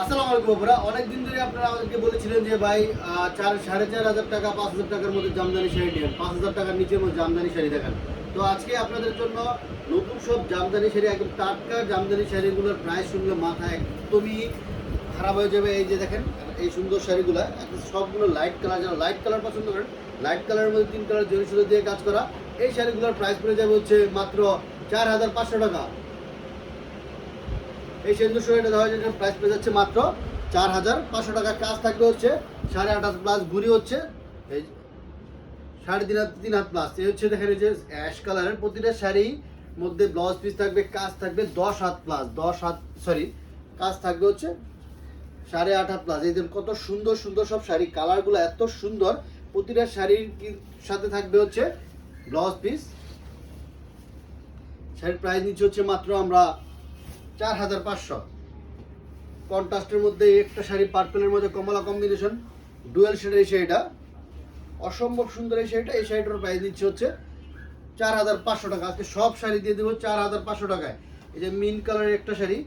আসসালামু আলাইকুম বন্ধুরা, অনেকদিন ধরে আপনারা আমাদেরকে বলেছিলেন যে ভাই 4,500 টাকা 5,000 টাকার মধ্যে জামদানি শাড়ি নেন, 5,000 টাকার নিচের মধ্যে জামদানি শাড়ি দেখান। তো আজকে আপনাদের জন্য নতুন সব জামদানি শাড়ি, একদম টাটকা জামদানি শাড়িগুলোর প্রাইস শুনলে মাথা একদমই খারাপ হয়ে যাবে। এই যে দেখেন এই সুন্দর শাড়িগুলো একদম সবগুলো লাইট কালার, যারা লাইট কালার পছন্দ করেন, লাইট কালারের মধ্যে 3 কালার জরি সুতো দিয়ে কাজ করা এই শাড়িগুলোর প্রাইস পড়ে যাবে হচ্ছে মাত্র 4,500 টাকা। এই সেন্দুর শাড়িটা দেওয়া যায়, প্রাইস পেয়ে যাচ্ছে মাত্র 4,500 টাকা। কাজ থাকবে হচ্ছে 8.5 প্লাস, ঘুরি হচ্ছে এই 3.5 হাত প্লাস। এই হচ্ছে দেখেন এই যে অ্যাশ কালারের প্রতিটা শাড়ি মধ্যে ব্লাউজ পিস থাকবে, কাজ থাকবে 10 হাত প্লাস, 10 হাত সরি কাজ থাকবে হচ্ছে 8.5 হাত প্লাস। এই যে কত সুন্দর সুন্দর সব শাড়ি, কালারগুলো এত সুন্দর। প্রতিটা শাড়ির সাথে থাকবে হচ্ছে ব্লাউজ পিস। শাড়ির প্রাইস নিচ্ছে হচ্ছে মাত্র আমরা 4,500। কন্ট্রাস্টের মধ্যে একটা শাড়ি পার্পেলের মধ্যে কমলা কম্বিনেশন, ডুয়েল শেডের এই শাড়িটা অসম্ভব সুন্দর। এই শাড়িটা, এই শাড়িটার প্রাইস দিচ্ছে হচ্ছে 4,500 টাকা। আজকে সব শাড়ি দিয়ে দেবো 4,500 টাকায়। এই যে মিন কালারের একটা শাড়ি,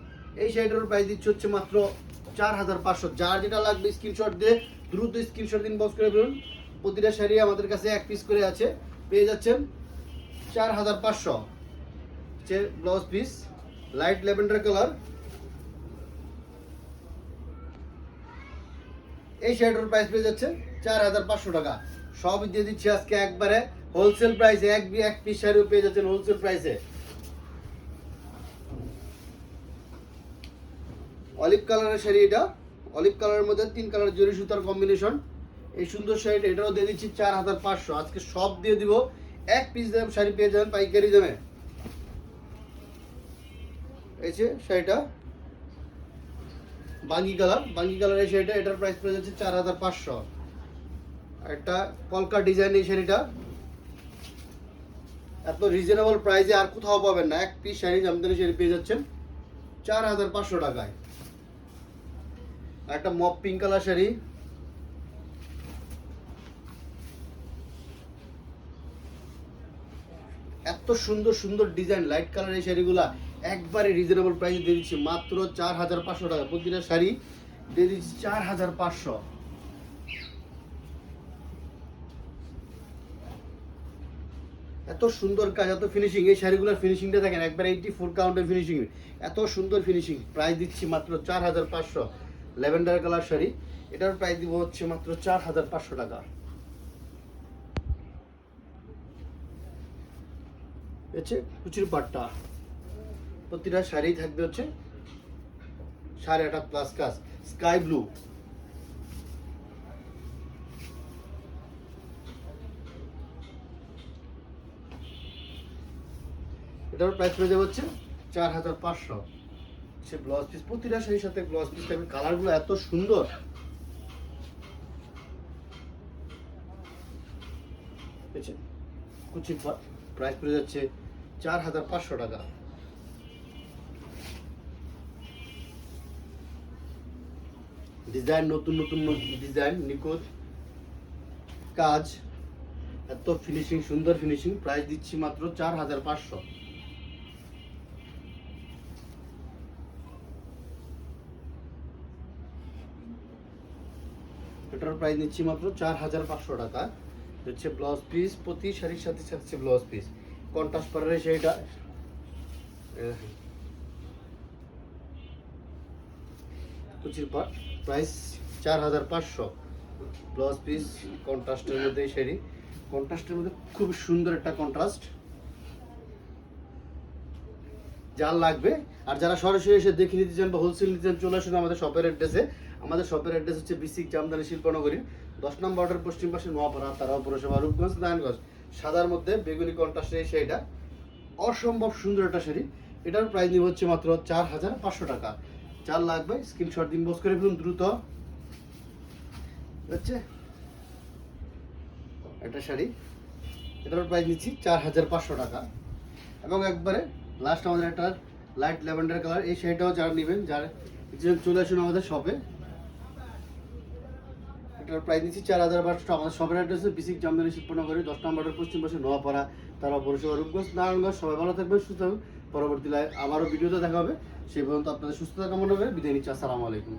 এই শাড়িটার প্রাইস দিচ্ছে হচ্ছে মাত্র 4,500। যার যেটা লাগবে স্ক্রিনশট দিয়ে দ্রুত স্ক্রিনশট ইনবক্স করে ফেলুন। প্রতিটা শাড়ি আমাদের কাছে এক পিস করে আছে, পেয়ে যাচ্ছেন 4,500। হচ্ছে blouse piece light lavender colour. এই শাড়িটার প্রাইস পেয়ে যাচ্ছে 4,500 টাকা। সব দিয়ে দিচ্ছি আজকে একবারে হোলসেল প্রাইসে। এক পিস শাড়িও পেয়ে যাচ্ছেন হোলসেল প্রাইসে। অলিভ কালারের শাড়ি, এটা অলিভ কালারের মধ্যে 3 কালার জরি সুতার কম্বিনেশন। এই সুন্দর শাড়িটা এটাও দিয়ে দিচ্ছি 4,500। আজকে সব দিয়ে দিব এক পিস দাম শাড়ি পেয়ে যাবেন পাইকারি দামে। এই যে শাড়িটা বাঙ্গি কালার, বাঙ্গি কালারের শাড়িটা, এটার প্রাইস পড়ে যাচ্ছে 4,500। একটা কলকা ডিজাইন, এই শাড়িটা এত রিজনেবল প্রাইসে আর কোথাও পাবেন না। এক পিস শাড়ি জামদানি শাড়ি পেয়ে যাচ্ছেন 4,500 টাকায়। একটা মপ পিঙ্ক কালার শাড়ি, এত সুন্দর সুন্দর ডিজাইন লাইট কালার এই শাড়িগুলা একবারে রিজনেবল প্রাইসে দিয়ে দিচ্ছি মাত্র 4,500 টাকা। প্রতিটা শাড়ি দিয়ে দিচ্ছি 4,500। এত সুন্দর কাজ, এত ফিনিশিং। এই শাড়িগুলোর ফিনিশিংটা দেখেন, একবার 84 কাউন্টের ফিনিশিং, এত সুন্দর ফিনিশিং। প্রাইস দিচ্ছি মাত্র 4,500। ল্যাভেন্ডার কালার শাড়ি, এটার প্রাইস দিব হচ্ছে মাত্র 4,500 টাকা। হচ্ছে কুচির পাট্টা, প্রতিটা শাড়ি থাকবে হচ্ছে 8.5 প্লাস কাজ, স্কাই ব্লু। এটার প্রাইস পড়ে যাবে হচ্ছে 4,500। সে ব্লাউজ পিস, প্রতিটা শাড়ির সাথে ব্লাউজ পিস থাকবে। কালারগুলো এত সুন্দর। কুচির পাট, প্রাইস পড়ে যাচ্ছে 4,500 টাকা। ডিজাইন নতুন নতুন ডিজাইন, নিখুঁত কাজ, এত ফিনিশিং, সুন্দর ফিনিশিং। প্রাইস দিচ্ছি মাত্র 4,500। এটার প্রাইস নিচ্ছি মাত্র 4,500 টাকা। হচ্ছে ব্লাউজ পিস, প্রতি শাড়ির সাথে সাথে ব্লাউজ পিস। কন্ট্রাস্ট কালারের শাড়িটা কুচির পাট, প্রাইস 4,500। ব্লাউজ পিস কন্ট্রাস্টের মধ্যে এই শাড়ি, কন্ট্রাস্টের মধ্যে খুব সুন্দর একটা কন্ট্রাস্ট। যার লাগবে আর যারা সরাসরি এসে দেখে নিতে চান বা হোলসেল নিতে চান, চলে আসুন আমাদের শপের অ্যাড্রেসে। আমাদের শপের অ্যাড্রেস হচ্ছে বিসিক জামদানি শিল্পনগরী, 10 নম্বর অর্ডার, পশ্চিম পাশে নোয়াপাড়া, তারাও পৌরসভা, রূপগঞ্জ, নারায়ণগঞ্জ। সাদার মধ্যে বেগুনি কন্ট্রাস্টের এই শাড়িটা অসম্ভব সুন্দর একটা শাড়ি। এটার প্রাইস নিব হচ্ছে মাত্র 4,500 টাকা। যার লাগবে স্ক্রিনশট ইনবক্স করে ফেলুন দ্রুত। হচ্ছে একটা শাড়ি, এটার প্রাইস নিচ্ছি 4,500 টাকা। এবং একবারে লাস্ট আমাদের একটা লাইট ল্যাভেন্ডার কালার, এই শাড়িটাও যারা নেবেন, যারা চলে আসুন আমাদের শপে। এটার প্রাইস নিচ্ছি 4,500। আমাদের শপের অ্যাড্রেস বিসিক জামদানি শিল্পনগরী, 10 নম্বরের পশ্চিম পাশে নোয়াপাড়া, তারা পৌরসভা, রূপগঞ্জ, নারায়ণগঞ্জ। সবাই ভালো থাকবেন, সুস্থ থাকবেন। পরবর্তী আবারও ভিডিওতে দেখা হবে। সেই পর্যন্ত আপনাদের সুস্থতা কামনা করে বিদায় নিচ্ছি। আসসালামু আলাইকুম।